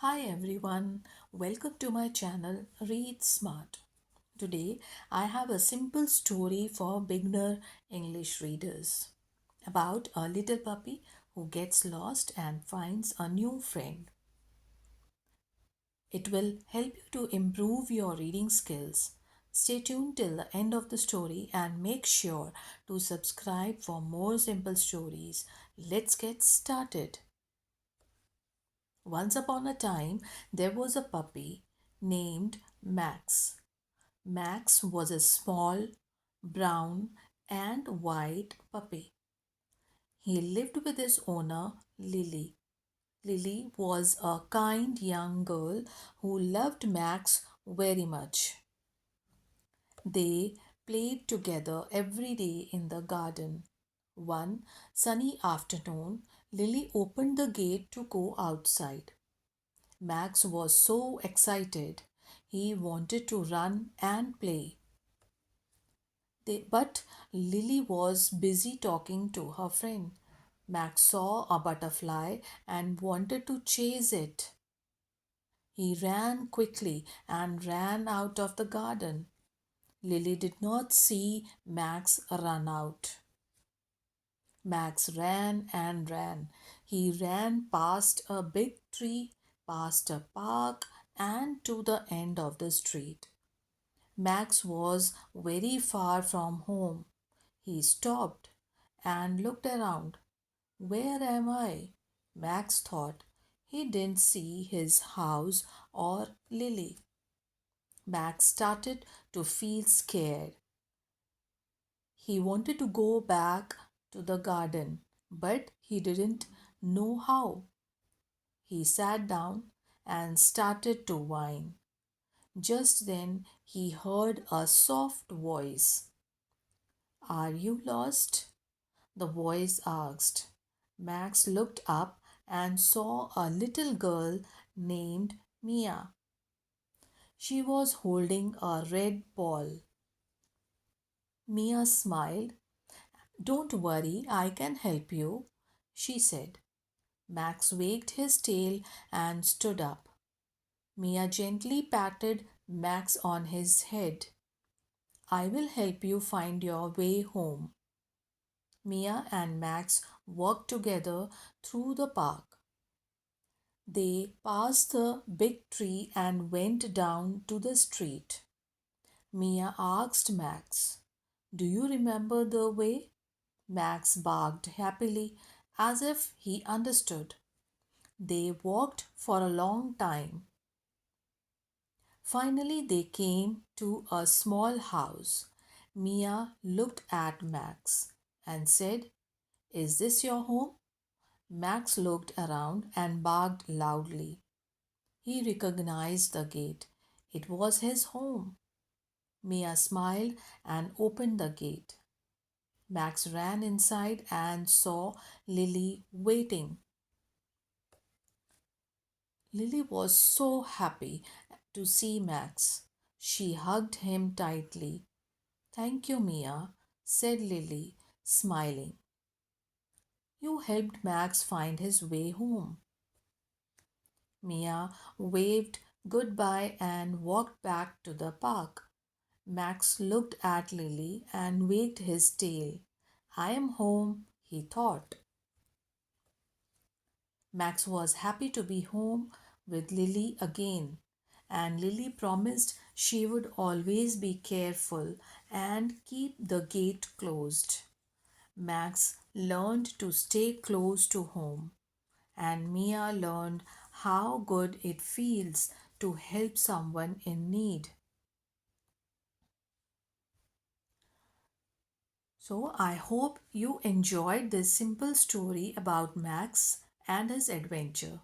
Hi everyone, welcome to my channel Read Smart. Today I have a simple story for beginner English readers about a little puppy who gets lost and finds a new friend. It will help you to improve your reading skills. Stay tuned till the end of the story and make sure to subscribe for more simple stories. Let's get started. Once upon a time, there was a puppy named Max. Max was a small, brown, and white puppy. He lived with his owner, Lily. Lily was a kind young girl who loved Max very much. They played together every day in the garden. One sunny afternoon, Lily opened the gate to go outside. Max was so excited. He wanted to run and play. But Lily was busy talking to her friend. Max saw a butterfly and wanted to chase it. He ran quickly and ran out of the garden. Lily did not see Max run out. Max ran and ran. He ran past a big tree, past a park, and to the end of the street. Max was very far from home. He stopped and looked around. Where am I? Max thought. He didn't see his house or Lily. Max started to feel scared. He wanted to go back to the garden, but he didn't know how. He sat down and started to whine. Just then he heard a soft voice. Are you lost? The voice asked. Max looked up and saw a little girl named Mia. She was holding a red ball. Mia smiled. Don't worry, I can help you, she said. Max wagged his tail and stood up. Mia gently patted Max on his head. I will help you find your way home. Mia and Max walked together through the park. They passed the big tree and went down to the street. Mia asked Max, do you remember the way? Max barked happily as if he understood. They walked for a long time. Finally, they came to a small house. Mia looked at Max and said, is this your home? Max looked around and barked loudly. He recognized the gate. It was his home. Mia smiled and opened the gate. Max ran inside and saw Lily waiting. Lily was so happy to see Max. She hugged him tightly. Thank you, Mia, said Lily, smiling. You helped Max find his way home. Mia waved goodbye and walked back to the park. Max looked at Lily and wagged his tail. I am home, he thought. Max was happy to be home with Lily again, and Lily promised she would always be careful and keep the gate closed. Max learned to stay close to home, and Mia learned how good it feels to help someone in need. So, I hope you enjoyed this simple story about Max and his adventure.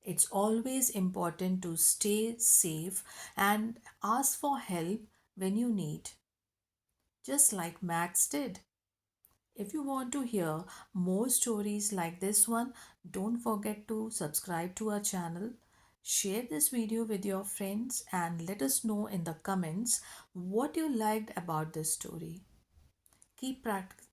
It's always important to stay safe and ask for help when you need, just like Max did. If you want to hear more stories like this one, don't forget to subscribe to our channel. Share this video with your friends and let us know in the comments what you liked about this story. Keep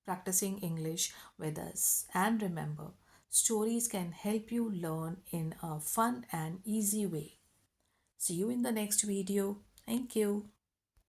practicing English with us and remember, Stories can help you learn in a fun and easy way. See you in the next video. Thank you.